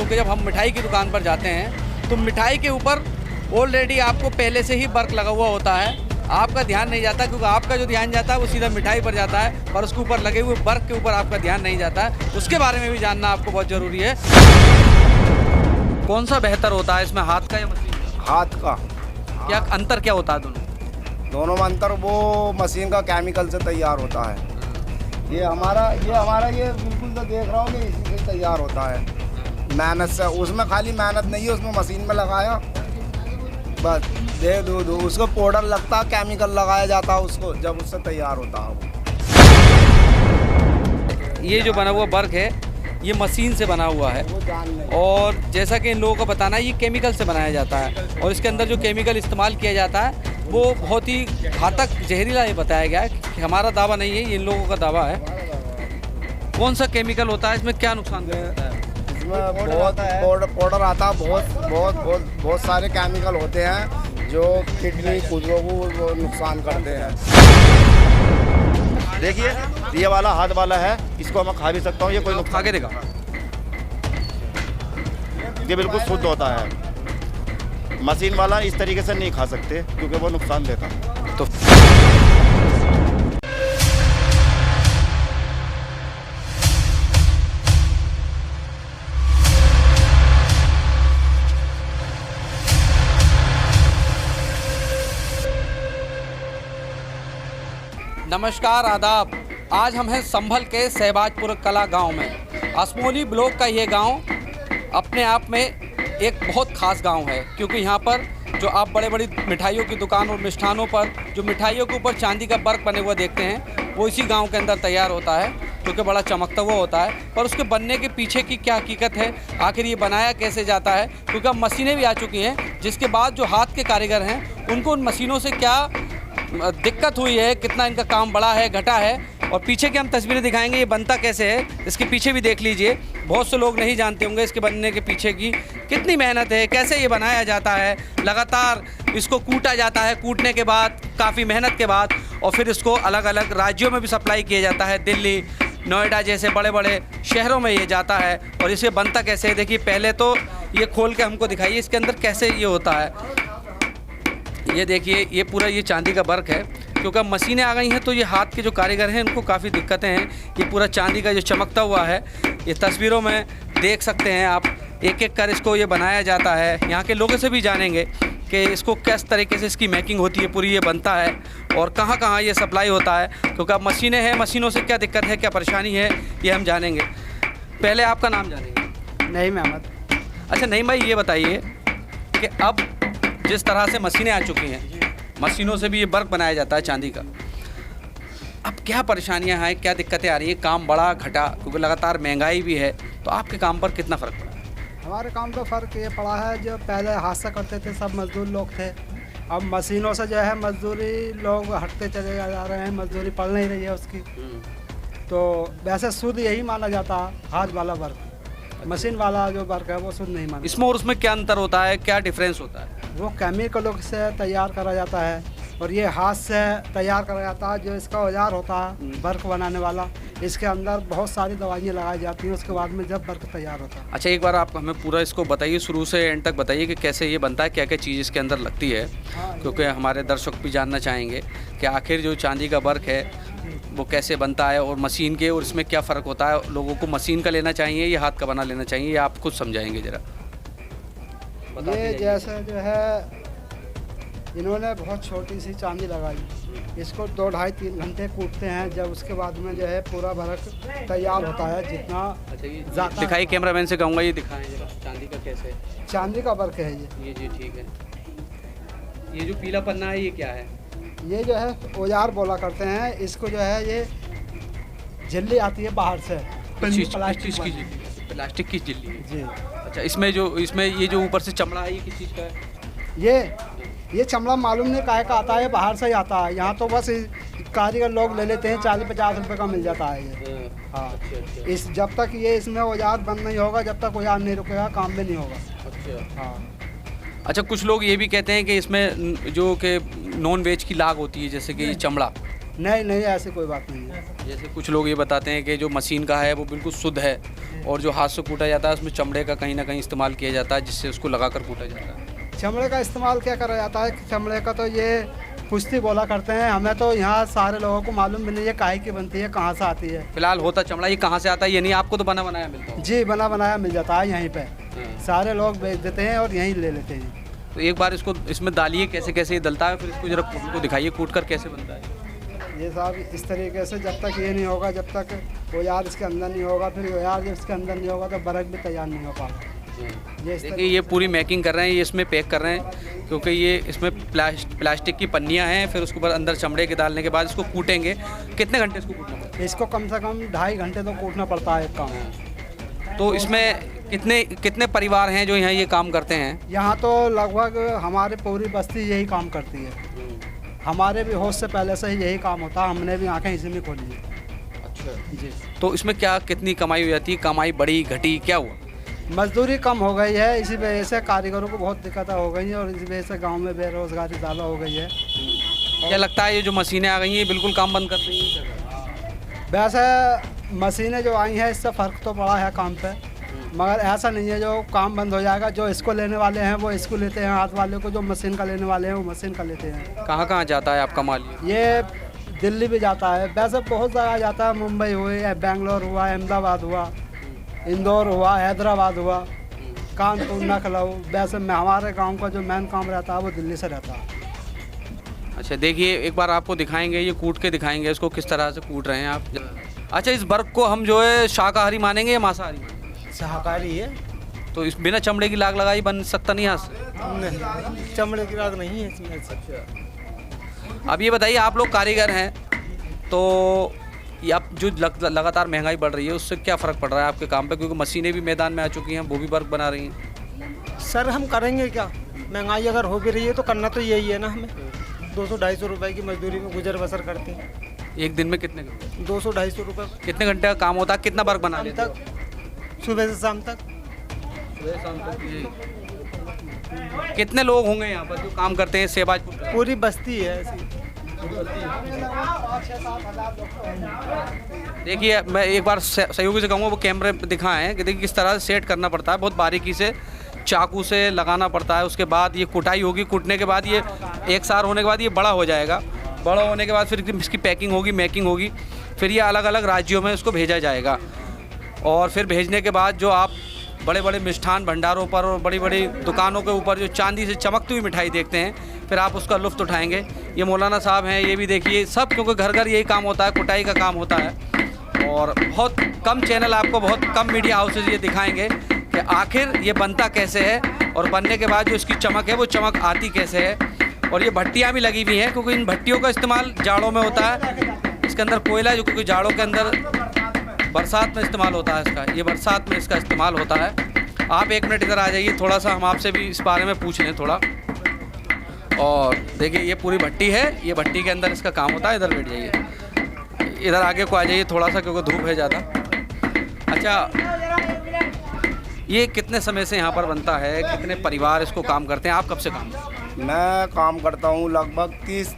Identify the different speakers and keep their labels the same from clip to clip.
Speaker 1: क्योंकि जब हम मिठाई की दुकान पर जाते हैं तो मिठाई के ऊपर ऑलरेडी आपको पहले से ही वर्क लगा हुआ होता है। आपका ध्यान नहीं जाता, क्योंकि आपका जो ध्यान जाता है वो सीधा मिठाई पर जाता है, पर उसके ऊपर लगे हुए वर्क के ऊपर आपका ध्यान नहीं जाता है। उसके बारे में भी जानना आपको बहुत ज़रूरी है। कौन सा बेहतर होता है इसमें, हाथ का या मशीन का?
Speaker 2: हाथ का।
Speaker 1: क्या अंतर क्या होता है
Speaker 2: दोनों में अंतर, वो मशीन का केमिकल से तैयार होता है। ये हमारा ये बिल्कुल तो देख रहा हूँ कि इसी से तैयार होता है, मेहनत से। उसमें खाली मेहनत नहीं है, उसमें मशीन में लगाया बस दे दो उसको पाउडर लगता है, केमिकल लगाया जाता है उसको, जब उससे तैयार होता है वो।
Speaker 1: ये जो बना हुआ वर्क है ये मशीन से बना हुआ है, और जैसा कि इन लोगों को बताना है ये केमिकल से बनाया जाता है, और इसके अंदर जो केमिकल इस्तेमाल किया जाता है वो बहुत ही घातक जहरीला ये बताया गया है कि हमारा दावा नहीं है, ये इन लोगों का दावा है। कौन सा केमिकल होता है, इसमें क्या नुकसान होता है?
Speaker 2: इसमें पाउडर आता है, बहुत सारे केमिकल होते हैं जो किडनी खुजरों को नुकसान करते हैं।
Speaker 3: देखिए ये वाला हाथ वाला है, इसको मैं खा भी सकता हूँ, ये कोई
Speaker 1: खा के देखा,
Speaker 3: ये बिल्कुल शुद्ध होता है। मशीन वाला इस तरीके से नहीं खा सकते क्योंकि वो नुकसान देता है।
Speaker 1: तो नमस्कार, आदाब। आज हम हैं संभल के सहबाजपुर कला गांव में। असमोली ब्लॉक का ये गांव अपने आप में एक बहुत ख़ास गांव है, क्योंकि यहाँ पर जो आप बड़े बड़ी मिठाइयों की दुकान और मिष्ठानों पर जो मिठाइयों के ऊपर चांदी का वर्क बने हुआ देखते हैं वो इसी गांव के अंदर तैयार होता है, क्योंकि बड़ा चमकता हुआ होता है। पर उसके बनने के पीछे की क्या हकीकत है, आखिर ये बनाया कैसे जाता है, क्योंकि अब मशीनें भी आ चुकी हैं, जिसके बाद जो हाथ के कारीगर हैं उनको उन मशीनों से क्या दिक्कत हुई है, कितना इनका काम बड़ा है घटा है, और पीछे की हम तस्वीरें दिखाएंगे ये बनता कैसे है। इसके पीछे भी देख लीजिए, बहुत से लोग नहीं जानते होंगे इसके बनने के पीछे की कितनी मेहनत है, कैसे ये बनाया जाता है। लगातार इसको कूटा जाता है, कूटने के बाद काफ़ी मेहनत के बाद, और फिर इसको अलग अलग राज्यों में भी सप्लाई किया जाता है। दिल्ली, नोएडा जैसे बड़े बड़े शहरों में ये जाता है। और इसे बनता कैसे है, देखिए पहले तो ये खोल के हमको दिखाइए इसके अंदर कैसे ये होता है। ये देखिए ये पूरा ये चांदी का वर्क है, क्योंकि अब मशीनें आ गई हैं तो ये हाथ के जो कारीगर हैं उनको काफ़ी दिक्कतें हैं। ये पूरा चांदी का जो चमकता हुआ है, ये तस्वीरों में देख सकते हैं आप, एक एक कर इसको ये बनाया जाता है। यहाँ के लोगों से भी जानेंगे कि इसको किस तरीके से इसकी मेकिंग होती है, पूरी ये बनता है और कहाँ कहाँ ये सप्लाई होता है, क्योंकि अब मशीनें हैं, मशीनों से क्या दिक्कत है, क्या परेशानी है, ये हम जानेंगे। पहले आपका नाम जानेंगे।
Speaker 4: नईम अहमद।
Speaker 1: अच्छा नईम भाई, ये बताइए कि अब जिस तरह से मशीनें आ चुकी हैं, मशीनों से भी ये वर्क बनाया जाता है चांदी का, अब क्या परेशानियां हैं, क्या दिक्कतें आ रही हैं, काम बढ़ा घटा, क्योंकि लगातार महंगाई भी है, तो आपके काम पर कितना फ़र्क पड़ा?
Speaker 4: हमारे काम का फ़र्क ये पड़ा है, जो पहले हाथ से करते थे सब मजदूर लोग थे, अब मशीनों से जो है मजदूरी लोग हटते चले जा रहे हैं, मजदूरी पड़ नहीं रही है उसकी। तो वैसे शुद्ध यही माना जाता है हाथ वाला वर्क, मशीन वाला जो वर्क है वो शुद्ध नहीं माना।
Speaker 1: इसमें और उसमें क्या अंतर होता है, क्या डिफरेंस होता है?
Speaker 4: वो केमिकलों से तैयार करा जाता है और ये हाथ से तैयार करा जाता है। जो इसका औजार होता है वर्क बनाने वाला, इसके अंदर बहुत सारी दवाइयाँ लगाई जाती हैं, उसके बाद में जब वर्क तैयार होता है।
Speaker 1: अच्छा एक बार आप हमें पूरा इसको बताइए, शुरू से एंड तक बताइए कि कैसे ये बनता है, क्या क्या चीज़ इसके अंदर लगती है, क्योंकि हमारे दर्शक भी जानना चाहेंगे कि आखिर जो चांदी का वर्क है वो कैसे बनता है, और मशीन के और इसमें क्या फ़र्क होता है। लोगों को मशीन का लेना चाहिए या हाथ का बना लेना चाहिए, ये आप खुद समझाएंगे ज़रा।
Speaker 4: ये जैसे जो है इन्होंने बहुत छोटी सी चांदी लगाई, इसको 2-2.5-3 घंटे कूटते हैं, जब उसके बाद में जो है पूरा वर्क तैयार होता है। जितना
Speaker 1: दिखाइए, कैमरामैन से कहूँगा ये दिखाएं जरा चांदी का कैसे।
Speaker 4: चांदी का वर्क है
Speaker 1: ये जी ठीक है। ये जो पीला पन्ना है ये क्या है?
Speaker 4: ये जो है औजार बोला करते हैं इसको, जो है ये झिल्ली आती है बाहर से, प्लास्टिक की झिल्ली
Speaker 1: जी। अच्छा इसमें ये जो ऊपर से चमड़ा है ये किस चीज़ का है?
Speaker 4: ये चमड़ा मालूम नहीं काहे का आता है, बाहर से ही आता है। यहाँ तो बस कारीगर लोग ले लेते हैं, 40-50 रुपये का मिल जाता है ये। हाँ
Speaker 1: अच्छा।
Speaker 4: इस जब तक ये इसमें औजार बंद नहीं होगा, जब तक औजार नहीं रुकेगा काम भी नहीं होगा।
Speaker 1: अच्छा
Speaker 4: हाँ।
Speaker 1: अच्छा कुछ लोग ये भी कहते हैं कि इसमें जो कि नॉन वेज की लाग होती है, जैसे कि चमड़ा।
Speaker 4: नहीं ऐसी कोई बात नहीं है।
Speaker 1: जैसे कुछ लोग ये बताते हैं कि जो मशीन का है वो बिल्कुल शुद्ध है और जो हाथ से कूटा जाता है उसमें चमड़े का कहीं ना कहीं इस्तेमाल किया जाता है जिससे उसको लगाकर कूटा जाता है।
Speaker 4: चमड़े का इस्तेमाल क्या करा जाता है कि चमड़े का तो ये कुश्ती बोला करते हैं, हमें तो यहाँ सारे लोगों को मालूम भी नहीं है काहे की बनती है, कहाँ से आती है।
Speaker 1: फिलहाल होता चमड़ा ये कहाँ से आता है ये नहीं, आपको तो बना बनाया मिलता है?
Speaker 4: जी बना बनाया मिल जाता है यहीं पे, सारे लोग बेच देते हैं और यहीं ले लेते हैं।
Speaker 1: तो एक बार इसको इसमें डालिए कैसे कैसे ये डलता है, फिर इसको जरा को दिखाइए कूट कर कैसे बनता है।
Speaker 4: ये साहब इस तरीके से जब तक ये नहीं होगा, जब तक वो यार इसके अंदर नहीं होगा, फिर वो यार जब इसके अंदर नहीं होगा तो बर्फ़ भी तैयार नहीं हो पाएगा।
Speaker 1: देखिए ये पूरी मैकिंग कर रहे हैं, ये इसमें पैक कर रहे हैं क्योंकि ये इसमें प्लास्टिक की पन्नियां हैं, फिर उसके बाद अंदर चमड़े के डालने के बाद इसको कूटेंगे। कितने घंटे इसको कूटना पड़ता है?
Speaker 4: इसको कम से कम 2.5 घंटे तो कूटना पड़ता है एक काम।
Speaker 1: तो इसमें कितने परिवार हैं जो यहाँ ये काम करते हैं?
Speaker 4: यहाँ तो लगभग हमारे पूरी बस्ती यही काम करती है। हमारे भी होश से पहले से ही यही काम होता है, हमने भी आंखें इसी में खोली है।
Speaker 1: अच्छा
Speaker 4: जी।
Speaker 1: तो इसमें क्या कितनी कमाई हो जाती है? कमाई बढ़ी घटी क्या हुआ?
Speaker 4: मजदूरी कम हो गई है, इसी वजह से कारीगरों को बहुत दिक्कतें हो गई हैं और इसी वजह से गांव में बेरोजगारी ज़्यादा हो गई है।
Speaker 1: क्या लगता है ये जो मशीनें आ गई हैं ये बिल्कुल काम बंद कर देंगी क्या?
Speaker 4: वैसे मशीनें जो आई हैं इससे फ़र्क तो पड़ा है काम पे, मगर ऐसा नहीं है जो काम बंद हो जाएगा। जो इसको लेने वाले हैं वो इसको लेते हैं हाथ वाले को, जो मशीन का लेने वाले हैं वो मशीन का लेते हैं।
Speaker 1: कहाँ कहाँ जाता है आपका माल?
Speaker 4: ये दिल्ली भी जाता है, वैसे बहुत जगह जाता है, मुंबई हुई, बेंगलोर हुआ, अहमदाबाद हुआ, इंदौर हुआ, हैदराबाद हुआ, कानपुर, लखनऊ। वैसे में हमारे गांव का जो मेन काम रहता है वो दिल्ली से रहता है।
Speaker 1: अच्छा देखिए एक बार आपको दिखाएंगे, ये कूट के दिखाएंगे इसको किस तरह से कूट रहे हैं आप। अच्छा इस बर्फ को हम जो है शाकाहारी मानेंगे या मांसाहारी?
Speaker 5: शाकाहारी है।
Speaker 1: तो इस बिना चमड़े की लाग लगाई बन सकता नहीं हाथ से?
Speaker 5: नहीं, चमड़े की राग नहीं है इसमें।
Speaker 1: अब ये बताइए आप लोग कारीगर हैं तो ये आप जो लगातार महंगाई बढ़ रही है उससे क्या फ़र्क पड़ रहा है आपके काम पे? क्योंकि मशीनें भी मैदान में आ चुकी हैं, वो भी वर्क बना रही हैं।
Speaker 5: सर हम करेंगे क्या, महंगाई अगर हो भी रही है तो करना तो यही है ना। हमें 200-250 रुपए की मजदूरी में गुजर बसर करते हैं।
Speaker 1: एक दिन में कितने घंटे?
Speaker 5: 200-250 रुपये
Speaker 1: कितने घंटे का काम होता है? कितना वर्क बना लेते
Speaker 5: तक, सुबह से शाम तक।
Speaker 1: कितने लोग होंगे यहाँ पर जो काम करते हैं सेवाजपुर?
Speaker 5: पूरी बस्ती है ऐसी।
Speaker 1: देखिए मैं एक बार सहयोगी से कहूँगा वो कैमरे पे दिखाएं कि देखिए किस तरह से सेट करना पड़ता है, बहुत बारीकी से चाकू से लगाना पड़ता है। उसके बाद ये कुटाई होगी, कूटने के बाद ये एक सार होने के बाद ये बड़ा हो जाएगा, बड़ा होने के बाद फिर इसकी पैकिंग होगी, मेकिंग होगी, फिर ये अलग अलग राज्यों में इसको भेजा जाएगा। और फिर भेजने के बाद जो आप बड़े बड़े मिष्ठान भंडारों पर और बड़ी बड़ी दुकानों के ऊपर जो चांदी से चमकती हुई मिठाई देखते हैं, फिर आप उसका लुत्फ़ उठाएंगे। ये मौलाना साहब हैं, ये भी देखिए सब, क्योंकि घर घर यही काम होता है, कुटाई का काम होता है। और बहुत कम चैनल आपको, बहुत कम मीडिया हाउसेज ये दिखाएंगे कि आखिर ये बनता कैसे है और बनने के बाद जो इसकी चमक है वो चमक आती कैसे है। और ये भट्टियाँ भी लगी हुई हैं क्योंकि इन भट्टियों का इस्तेमाल जाड़ों में होता है। इसके अंदर कोयला जो क्योंकि जाड़ों के अंदर बरसात में इस्तेमाल होता है इसका, ये बरसात में इसका इस्तेमाल होता है। आप एक मिनट इधर आ जाइए, थोड़ा सा हम आपसे भी इस बारे में पूछ लें थोड़ा। और देखिए ये पूरी भट्टी है, ये भट्टी के अंदर इसका काम होता है। इधर बैठ जाइए, इधर आगे को आ जाइए थोड़ा सा क्योंकि धूप है ज़्यादा। अच्छा ये कितने समय से यहाँ पर बनता है, कितने परिवार इसको काम करते हैं? आप कब से काम करते हैं?
Speaker 2: मैं काम करता हूँ लगभग 30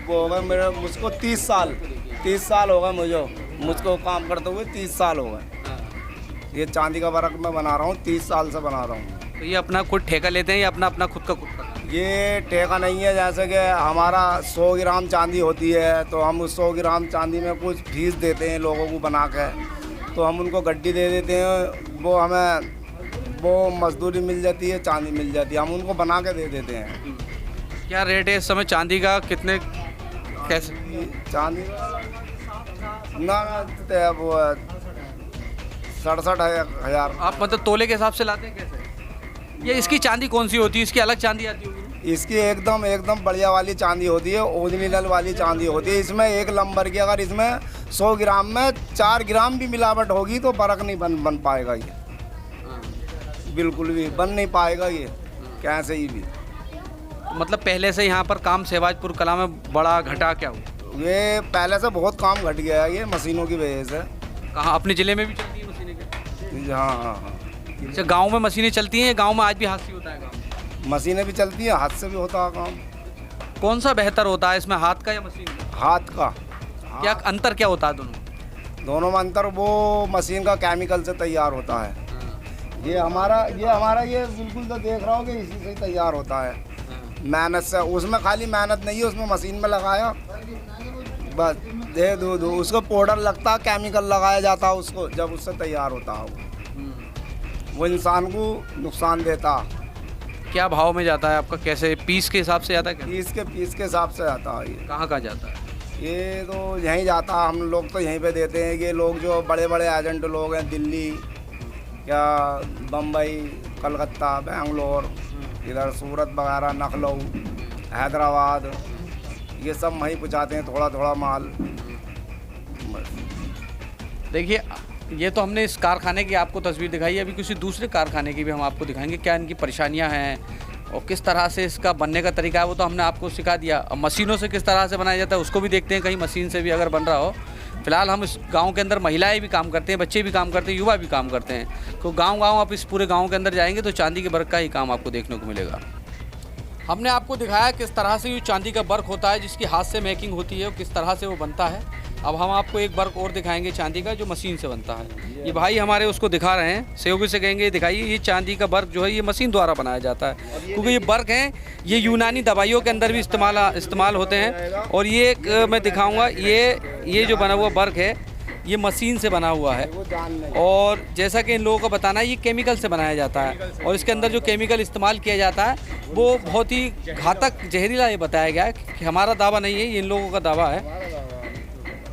Speaker 2: हो गए मेरे, मुझको 30 साल हो गए मुझको काम करते हुए 30 साल हो गए। ये चांदी का वर्क मैं बना रहा हूँ, 30 साल से बना रहा हूँ।
Speaker 1: तो ये अपना खुद ठेका लेते हैं या अपना खुद का खुद?
Speaker 2: ये ठेका नहीं है, जैसे कि हमारा 100 ग्राम चांदी होती है तो हम उस 100 ग्राम चांदी में कुछ फीस देते हैं लोगों को बना के, तो हम उनको गड्डी दे देते हैं, वो हमें वो मजदूरी मिल जाती है, चांदी मिल जाती है, हम उनको बना के दे देते हैं।
Speaker 1: क्या रेट है इस समय चांदी का? कितने कैसे
Speaker 2: चांदी ना वो 67,000।
Speaker 1: आप मतलब तोले के हिसाब से लाते हैं कैसे? ये इसकी चांदी कौन सी होती है? इसकी अलग चांदी आती होगी?
Speaker 2: इसकी एकदम बढ़िया वाली चांदी होती है, ओरिजिनल वाली चांदी होती है। इसमें एक नंबर की, अगर इसमें 100 ग्राम में 4 ग्राम भी मिलावट होगी तो फर्क नहीं बन पाएगा। ये बिल्कुल भी बन नहीं पाएगा ये कैसे ही भी।
Speaker 1: मतलब पहले से यहाँ पर काम सेवाजपुर कला में बड़ा घटा क्या हुआ?
Speaker 2: ये पहले से बहुत काम घट गया है ये मशीनों की वजह से।
Speaker 1: कहाँ अपने ज़िले में भी चलती है मशीनें?
Speaker 2: हाँ।
Speaker 1: अच्छा गांव में मशीनें चलती हैं? गांव में आज भी हाथ से होता है काम?
Speaker 2: मशीनें भी चलती हैं, हाथ से भी होता है काम।
Speaker 1: कौन सा बेहतर होता है इसमें, हाथ का या मशीन का?
Speaker 2: हाथ का।
Speaker 1: क्या अंतर क्या होता है दोनों?
Speaker 2: दोनों में अंतर, वो मशीन का केमिकल से तैयार होता है। ये हमारा ये बिल्कुल तो देख रहा हो कि इसी से तैयार होता है, मेहनत से। उसमें खाली मेहनत नहीं है, उसमें मशीन में लगाया बस दे दो उसको पाउडर लगता है, केमिकल लगाया जाता है उसको, जब उससे तैयार होता है वो इंसान को नुकसान देता।
Speaker 1: क्या भाव में जाता है आपका, कैसे पीस के हिसाब से जाता है क्या?
Speaker 2: पीस के हिसाब से आता है ये।
Speaker 1: कहाँ जाता है?
Speaker 2: ये तो यहीं जाता है, हम लोग तो यहीं पे देते हैं। ये लोग जो बड़े बड़े एजेंट लोग हैं, दिल्ली या बम्बई, कलकत्ता, बेंगलोर, इधर सूरत वगैरह, लखनऊ, हैदराबाद, ये सब वहीं पहुँचाते हैं थोड़ा थोड़ा माल।
Speaker 1: देखिए, ये तो हमने इस कारखाने की आपको तस्वीर दिखाई है, अभी किसी दूसरे कारखाने की भी हम आपको दिखाएंगे, क्या इनकी परेशानियां हैं और किस तरह से इसका बनने का तरीका है, वो तो हमने आपको सिखा दिया। अब मशीनों से किस तरह से बनाया जाता है उसको भी देखते हैं, कहीं मशीन से भी अगर बन रहा हो। फिलहाल हम इस गांव के अंदर महिलाएं भी काम करते हैं, बच्चे भी काम करते हैं, युवा भी काम करते हैं। तो गाँव आप इस पूरे गाँव के अंदर जाएंगे तो चांदी के वर्क का ही काम आपको देखने को मिलेगा। हमने आपको दिखाया किस तरह से ये चांदी का वर्क होता है, जिसकी हाथ से मेकिंग होती है और किस तरह से वो बनता है। अब हम आपको एक वर्क और दिखाएंगे चांदी का, जो मशीन से बनता है। ये भाई हमारे उसको दिखा रहे हैं, सहयोगी से कहेंगे दिखाइए, ये चांदी का वर्क जो है ये मशीन द्वारा बनाया जाता है। क्योंकि ये वर्क हैं, ये यूनानी दवाइयों के अंदर भी इस्तेमाल होते हैं। और ये मैं दिखाऊँगा, ये जो बना हुआ वर्क है ये मशीन से बना हुआ है। और जैसा कि इन लोगों को बताना है, ये केमिकल से बनाया जाता है और इसके अंदर जो केमिकल इस्तेमाल किया जाता है वो बहुत ही घातक, जहरीला ये बताया गया है कि हमारा दावा नहीं है, ये इन लोगों का दावा है।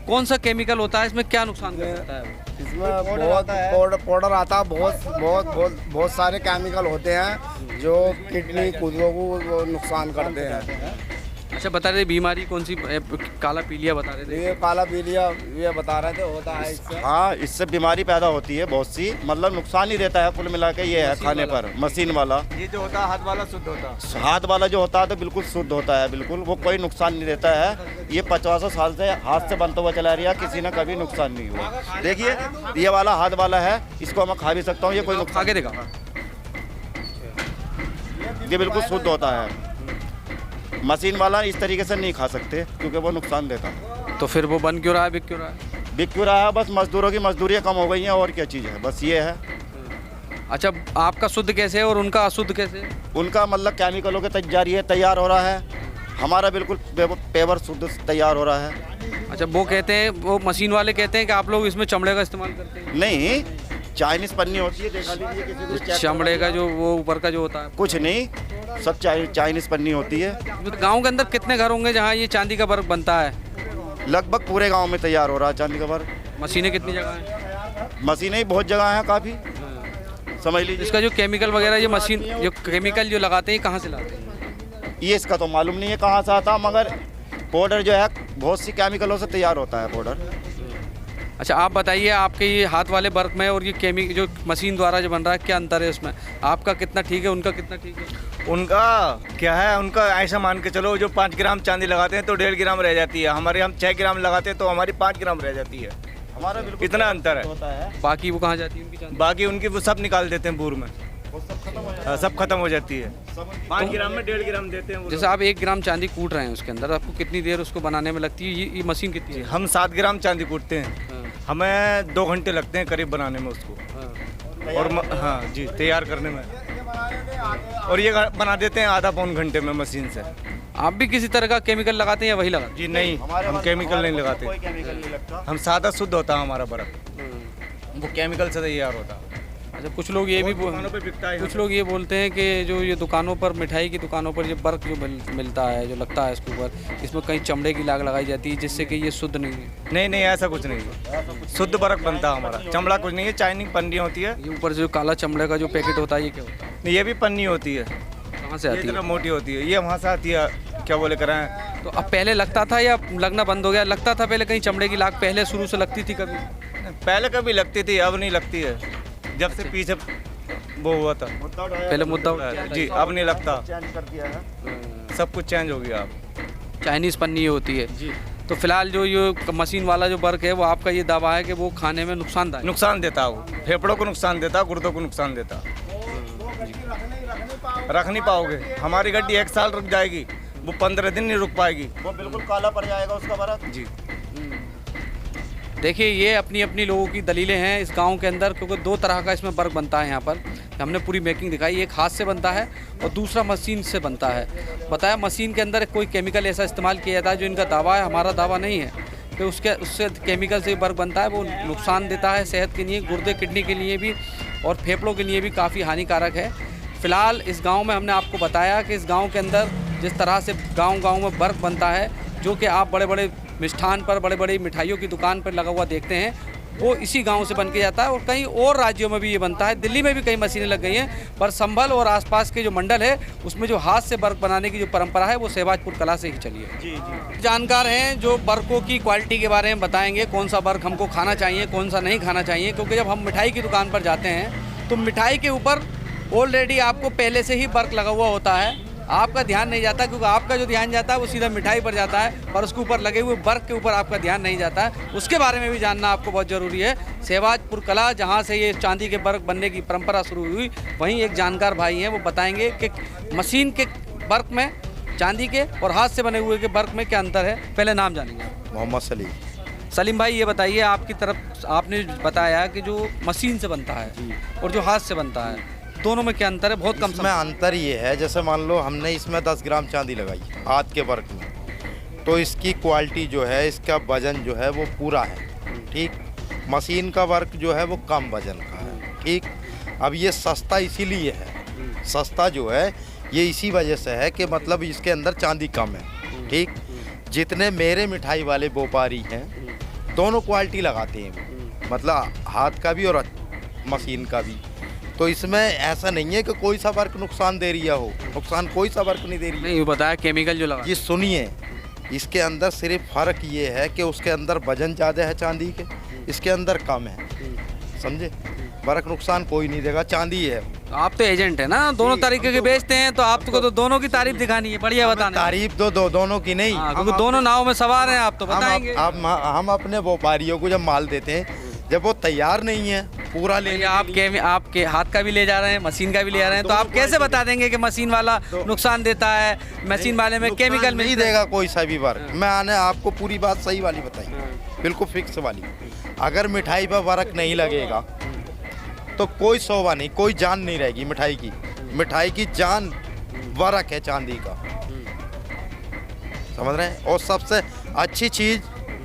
Speaker 1: कौन सा केमिकल होता है, इसमें क्या नुकसान कर सकता है?
Speaker 2: इसमें पाउडर आता है, बहुत सारे केमिकल होते हैं जो किडनी कुदलों को नुकसान करते हैं।
Speaker 1: अच्छा, बता रहे बीमारी कौन सी, काला पीलिया बता रहे थे?
Speaker 2: ये काला पीलिया ये बता रहे थे होता है इससे।
Speaker 3: हाँ, इससे बीमारी पैदा होती है बहुत सी, मतलब नुकसान ही देता है कुल मिला के। ये है खाने पर मशीन वाला,
Speaker 5: ये जो होता है हाथ वाला शुद्ध होता है।
Speaker 3: हाथ वाला जो होता है तो बिल्कुल शुद्ध होता है, बिल्कुल वो कोई नुकसान नहीं देता है। ये 50 साल से हाथ से बनता हुआ चला रहा है, किसी ने कभी नुकसान नहीं हुआ। देखिए, ये वाला हाथ वाला है, इसको मैं खा भी सकता हूँ, ये कोई नुकसान
Speaker 1: आगे देखा,
Speaker 3: ये बिल्कुल शुद्ध होता है। मशीन वाला इस तरीके से नहीं खा सकते क्योंकि वो नुकसान देता।
Speaker 1: तो फिर वो बन क्यों रहा है, बिक क्यों रहा है?
Speaker 3: बिक क्यों रहा है? बस मजदूरों की मजदूरियाँ कम हो गई हैं, और क्या चीज़ है, बस ये है।
Speaker 1: अच्छा, आपका शुद्ध कैसे है और उनका अशुद्ध कैसे है?
Speaker 3: उनका मतलब केमिकलों के तैयार हो रहा है, हमारा बिल्कुल पेवर शुद्ध तैयार हो रहा है।
Speaker 1: अच्छा, वो कहते हैं, वो मशीन वाले कहते हैं कि आप लोग इसमें चमड़े का इस्तेमाल करते हैं।
Speaker 3: नहीं, चाइनीज पन्नी होती है, देखा लीजिए किसी को चेक
Speaker 1: चमड़े का जो वो ऊपर का जो होता है,
Speaker 3: कुछ नहीं, सब चाइनीज पन्नी होती है।
Speaker 1: गांव के अंदर कितने घर होंगे जहां ये चांदी का वर्क बनता है?
Speaker 3: लगभग पूरे गांव में तैयार हो रहा है चांदी का वर्क।
Speaker 1: मशीनें कितनी जगह हैं?
Speaker 3: मशीनें ही बहुत जगह हैं, काफ़ी, समझ लीजिए।
Speaker 1: इसका जो केमिकल वगैरह, ये मशीन जो केमिकल जो लगाते हैं, कहाँ से लाते हैं?
Speaker 3: ये इसका तो मालूम नहीं है कहाँ से आता, मगर पाउडर जो है बहुत सी केमिकलों से तैयार होता है पाउडर।
Speaker 1: अच्छा, आप बताइए, आपके ये हाथ वाले वर्क में और ये जो मशीन द्वारा जो बन रहा है, क्या अंतर है उसमें? आपका कितना ठीक है, उनका कितना ठीक है?
Speaker 6: उनका क्या है, उनका ऐसा मान के चलो, जो 5 ग्राम चांदी लगाते हैं तो 1.5 ग्राम रह जाती है, हमारे हम 6 ग्राम लगाते हैं तो हमारी 5 ग्राम रह जाती है।
Speaker 3: हमारा बिल्कुल
Speaker 6: इतना अंतर है।
Speaker 3: होता है।
Speaker 1: बाकी वो कहाँ जाती है उनकी चांदी?
Speaker 6: बाकी उनकी वो सब निकाल देते हैं बूर में, सब खत्म हो जाती है। 5 ग्राम में 1.5 ग्राम देते हैं वो।
Speaker 1: जैसे आप 1 ग्राम चांदी कूट रहे हैं, उसके अंदर आपको कितनी देर उसको बनाने में लगती है? ये मशीन कितनी है?
Speaker 6: हम 7 ग्राम चांदी कूटते हैं, हमें 2 घंटे लगते हैं करीब बनाने में उसको। और हाँ जी, तैयार करने में, और ये बना देते हैं आधा पौन घंटे में मशीन से।
Speaker 1: आप भी किसी तरह का केमिकल लगाते हैं या वही लगाते
Speaker 6: जी नहीं, हम केमिकल नहीं लगाते,
Speaker 3: कोई केमिकल नहीं लगता।
Speaker 6: हम सादा शुद्ध होता है हमारा बर्फ,
Speaker 1: हैं?
Speaker 6: वो केमिकल से तैयार होता है।
Speaker 1: अच्छा, कुछ लोग ये भी
Speaker 6: दुकानों पे बिकता है।
Speaker 1: कुछ लोग ये बोलते हैं कि जो ये दुकानों पर, मिठाई की दुकानों पर ये वर्क जो मिलता है, जो लगता है इसके ऊपर, इसमें कहीं चमड़े की लाग लगाई जाती है, जिससे कि ये शुद्ध नहीं है।
Speaker 6: नहीं नहीं, ऐसा कुछ नहीं है, शुद्ध बर्फ बनता है हमारा, चमड़ा कुछ नहीं है, चाइनिंग पन्नी होती है।
Speaker 1: ये ऊपर जो काला चमड़े का जो पैकेट होता है, ये क्या होता है?
Speaker 6: ये भी पन्नी होती है,
Speaker 1: कहाँ से आती
Speaker 6: इतना
Speaker 1: है?
Speaker 6: मोटी होती है, ये वहाँ से आती है, क्या बोले कराएं।
Speaker 1: तो अब पहले लगता था या लगना बंद हो गया? लगता था पहले कहीं चमड़े की लाग पहले शुरू से लगती थी कभी?
Speaker 6: पहले कभी लगती थी, अब नहीं लगती है, जब से पीछे वो हुआ था
Speaker 1: पहले मुद्दा
Speaker 6: जी, अब नहीं लगता,
Speaker 3: चेंज कर दिया है,
Speaker 6: सब कुछ चेंज हो गया अब।
Speaker 1: चाइनीज़ पन्नी होती है
Speaker 6: जी,
Speaker 1: तो फिलहाल जो ये मशीन वाला जो वर्क है, वो आपका ये दावा है कि वो खाने में नुकसानदायक?
Speaker 6: नुकसान देता है, वो फेफड़ों को नुकसान देता है, गुर्दों को नुकसान देता है। रख नहीं पाओगे, हमारी गड्डी 1 साल रुक जाएगी, वो 15 दिन नहीं रुक पाएगी।
Speaker 3: वो बिल्कुल काला पड़ जाएगा उसका बर्फ।
Speaker 6: जी,
Speaker 1: देखिए ये अपनी अपनी लोगों की दलीलें हैं इस गांव के अंदर, क्योंकि दो तरह का इसमें वर्क बनता है यहाँ पर। हमने पूरी मेकिंग दिखाई, एक हाथ से बनता है और दूसरा मशीन से बनता है। बताया मशीन के अंदर कोई केमिकल ऐसा इस्तेमाल किया जाता है जो इनका दावा है, हमारा दावा नहीं है कि उससे केमिकल से वर्क बनता है। वो नुकसान देता है सेहत के लिए, गुर्दे किडनी के लिए भी और फेफड़ों के लिए भी काफ़ी हानिकारक है। फ़िलहाल इस गांव में हमने आपको बताया कि इस गांव के अंदर जिस तरह से गांव में बर्फ़ बनता है, जो कि आप बड़े बड़े मिष्ठान पर, बड़े बड़ी मिठाइयों की दुकान पर लगा हुआ देखते हैं, वो इसी गांव से बन के जाता है। और कई और राज्यों में भी ये बनता है, दिल्ली में भी कई मशीनें लग गई हैं, पर संभल और आसपास के जो मंडल है उसमें जो हाथ से बर्फ़ बनाने की जो परंपरा है वो सहबाजपुर कला से ही चली है। जी जानकार हैं जो बर्फ़ों की क्वालिटी के बारे में बताएंगे, कौन सा बर्फ़ हमको खाना चाहिए, कौन सा नहीं खाना चाहिए। क्योंकि जब हम मिठाई की दुकान पर जाते हैं तो मिठाई के ऊपर ऑलरेडी आपको पहले से ही बर्फ़ लगा हुआ होता है, आपका ध्यान नहीं जाता, क्योंकि आपका जो ध्यान जाता है वो सीधा मिठाई पर जाता है और उसके ऊपर लगे हुए बर्फ़ के ऊपर आपका ध्यान नहीं जाता है। उसके बारे में भी जानना आपको बहुत ज़रूरी है। सहबाजपुर कला जहाँ से ये चांदी के बर्फ़ बनने की परंपरा शुरू हुई, वहीं एक जानकार भाई हैं, वो बताएंगे कि मशीन के बर्फ़ में, चांदी के और हाथ से बने हुए के बर्फ़ में क्या अंतर है। पहले नाम जानेंगे।
Speaker 3: मोहम्मद सलीम।
Speaker 1: सलीम भाई ये बताइए, आपकी तरफ आपने बताया कि जो मशीन से बनता है और जो हाथ से बनता है, दोनों में क्या अंतर है? बहुत कम
Speaker 7: इसमें अंतर ये है, जैसे मान लो हमने इसमें 10 ग्राम चांदी लगाई हाथ के वर्क में, तो इसकी क्वालिटी जो है, इसका वजन जो है वो पूरा है, ठीक। मशीन का वर्क जो है वो कम वजन का है, ठीक। अब ये सस्ता इसीलिए है, सस्ता जो है ये इसी वजह से है कि मतलब इसके अंदर चांदी कम है, ठीक। जितने मेरे मिठाई वाले व्यापारी हैं दोनों क्वालिटी लगाते हैं, मतलब हाथ का भी और मशीन का भी। तो इसमें ऐसा नहीं है कि कोई सा वर्क नुकसान दे रही हो, नुकसान कोई सा वर्क नहीं दे रही है।
Speaker 1: नहीं बताया केमिकल जो लगा,
Speaker 7: ये सुनिए, इसके अंदर सिर्फ फ़र्क ये है कि उसके अंदर वजन ज़्यादा है चांदी के, इसके अंदर कम है, समझे। वर्क नुकसान कोई नहीं देगा, चांदी है।
Speaker 1: आप तो एजेंट है ना, दोनों तरीके के बेचते हैं, तो आपको तो दोनों की तारीफ दिखानी है। बढ़िया बताना।
Speaker 7: तारीफ तो दोनों की नहीं,
Speaker 1: क्योंकि दोनों नाव में सवार हैं आप, तो बताएंगे।
Speaker 7: हम अपने व्यापारियों को जब माल देते हैं, जब वो तैयार नहीं है पूरा ले,
Speaker 1: आपके हाथ का भी ले जा रहे हैं, मशीन का भी ले जा रहे हैं, तो आप कैसे बता देंगे कि मशीन वाला नुकसान देता है, मशीन वाले में केमिकल
Speaker 7: नहीं देगा कोई सा भी वर्क। मैंने आपको पूरी बात सही वाली बताई, बिल्कुल फिक्स वाली। अगर मिठाई पर वर्क नहीं लगेगा तो कोई शोभा नहीं, कोई जान नहीं रहेगी मिठाई की। मिठाई की जान वर्क है चांदी का, समझ रहे हैं। और सबसे अच्छी चीज़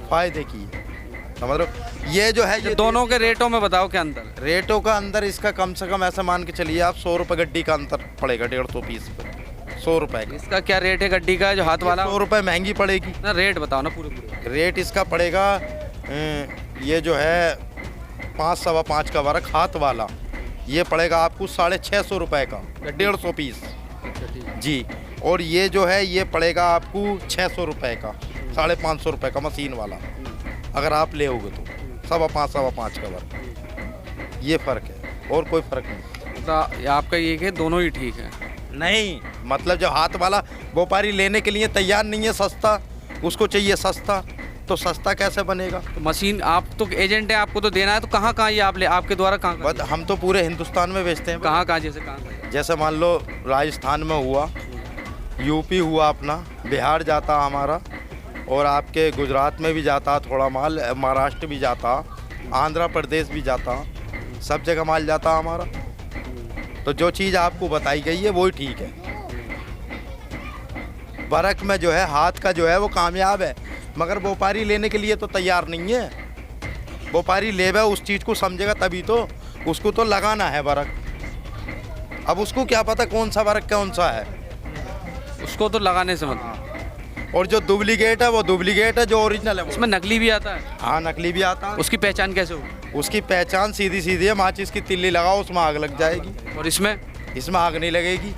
Speaker 7: फायदे की है, समझ रहे हो। ये जो है, ये
Speaker 1: दोनों के रेटों में बताओ क्या अंतर है?
Speaker 7: रेटों का अंदर इसका कम से कम ऐसा मान के चलिए आप 100 रुपये गड्डी का अंतर पड़ेगा, 150 पीस पे 100 रुपये का।
Speaker 1: इसका क्या रेट है गड्डी का, जो हाथ वाला?
Speaker 7: 100 रुपये महंगी पड़ेगी
Speaker 1: ना। रेट बताओ ना पूरे।
Speaker 7: रेट इसका पड़ेगा, ये जो है 5-5.25 का वर्क हाथ वाला, ये पड़ेगा आपको 650 रुपये का, 150 पीस जी। और ये जो है ये पड़ेगा आपको 600 रुपये का, 550 रुपये का मशीन वाला, अगर आप ले होगे तो 5.25 का वर्क। ये फ़र्क है और कोई फ़र्क नहीं।
Speaker 1: तो आपका ये कि दोनों ही ठीक है?
Speaker 7: नहीं, मतलब जो हाथ वाला व्यापारी लेने के लिए तैयार नहीं है, सस्ता उसको चाहिए सस्ता, तो सस्ता कैसे बनेगा?
Speaker 1: तो मशीन आप तो एजेंट है, आपको तो देना है, तो कहाँ ये आपके द्वारा कहाँ?
Speaker 7: हम तो पूरे हिंदुस्तान में बेचते हैं।
Speaker 1: कहाँ जैसे कहाँ?
Speaker 7: जैसे मान लो राजस्थान में हुआ, यूपी हुआ अपना, बिहार जाता हमारा, और आपके गुजरात में भी जाता थोड़ा माल, महाराष्ट्र भी जाता, आंध्र प्रदेश भी जाता, सब जगह माल जाता हमारा। तो जो चीज़ आपको बताई गई है वही ठीक है। वर्क में जो है हाथ का जो है वो कामयाब है, मगर व्यापारी लेने के लिए तो तैयार नहीं है। व्यापारी लेगा उस चीज़ को समझेगा तभी तो, उसको तो लगाना है वर्क। अब उसको क्या पता कौन सा वर्क कौन सा है,
Speaker 1: उसको तो लगाने से मतलब।
Speaker 7: और जो डुप्लीकेट है वो डुप्लीकेट है, जो ओरिजिनल है
Speaker 1: उसमें नकली भी आता है।
Speaker 7: हाँ, नकली भी आता है।
Speaker 1: उसकी पहचान कैसे होगी?
Speaker 7: उसकी पहचान सीधी है, माचिस की तिल्ली लगाओ उसमें आग लग जाएगी।
Speaker 1: और इसमें
Speaker 7: आग नहीं लगेगी।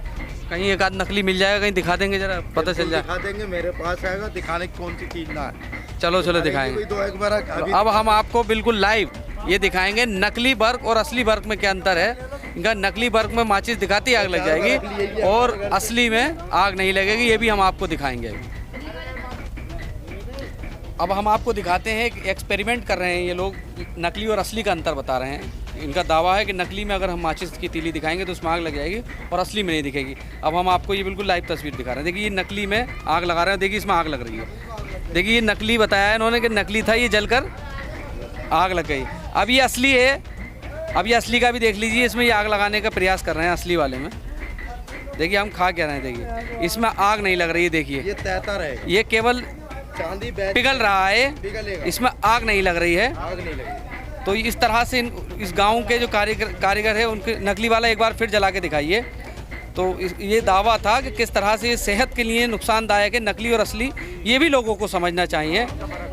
Speaker 1: कहीं एक आध नकली मिल जाएगा, कहीं दिखा देंगे जरा, पता चल जाए।
Speaker 7: दिखा देंगे, मेरे पास आएगा, दिखाने की कौन सी चीज़ ना है।
Speaker 1: चलो दिखाएंगे।
Speaker 7: तो
Speaker 1: अब हम आपको बिल्कुल लाइव ये दिखाएंगे नकली बर्क और असली बर्क में क्या अंतर है। इनका नकली बर्क में माचिस दिखाती आग लग जाएगी और असली में आग नहीं लगेगी, ये भी हम आपको दिखाएंगे। अब हम आपको दिखाते हैं, एक एक्सपेरिमेंट कर रहे हैं ये लोग, नकली और असली का अंतर बता रहे हैं। इनका दावा है कि नकली में अगर हम माचिस की तीली दिखाएंगे तो उसमें आग लग जाएगी और असली में नहीं दिखेगी। अब हम आपको ये बिल्कुल लाइव तस्वीर दिखा रहे हैं। देखिए ये नकली में आग लगा रहे हैं, देखिए इसमें आग लग रही है। देखिए ये नकली बताया है इन्होंने कि नकली था, ये जलकर आग लग गई। अब ये असली है, अब ये असली का भी देख लीजिए, इसमें ये आग लगाने का प्रयास कर रहे हैं असली वाले में। देखिए हम खा क्या रहे हैं, देखिए इसमें आग नहीं लग रही है, देखिए
Speaker 7: ये तैरता रहेगा,
Speaker 1: ये केवल
Speaker 7: चांदी
Speaker 1: पिघल रहा है,
Speaker 7: पिघलेगा,
Speaker 1: इसमें आग नहीं लग रही है।
Speaker 7: आग नहीं लगेगी।
Speaker 1: तो इस तरह से इस गांव के जो कारीगर है उनके नकली वाला एक बार फिर जला के दिखाइए। तो ये दावा था कि किस तरह से ये सेहत के लिए नुकसानदायक है, नकली और असली ये भी लोगों को समझना चाहिए,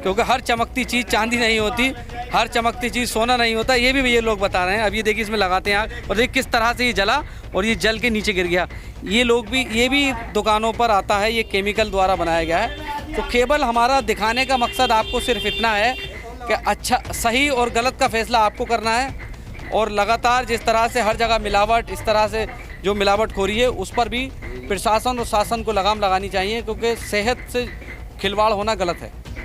Speaker 1: क्योंकि हर चमकती चीज़ चांदी नहीं होती, हर चमकती चीज़ सोना नहीं होता, ये भी ये लोग बता रहे हैं। अब ये देखिए इसमें लगाते हैं आग और देखिए किस तरह से ये जला और ये जल के नीचे गिर गया। ये लोग भी, ये भी दुकानों पर आता है, ये केमिकल द्वारा बनाया गया है। तो केवल हमारा दिखाने का मकसद आपको सिर्फ इतना है कि अच्छा सही और गलत का फैसला आपको करना है, और लगातार जिस तरह से हर जगह मिलावट, इस तरह से जो मिलावटखोरी है उस पर भी प्रशासन और शासन को लगाम लगानी चाहिए, क्योंकि सेहत से खिलवाड़ होना गलत है।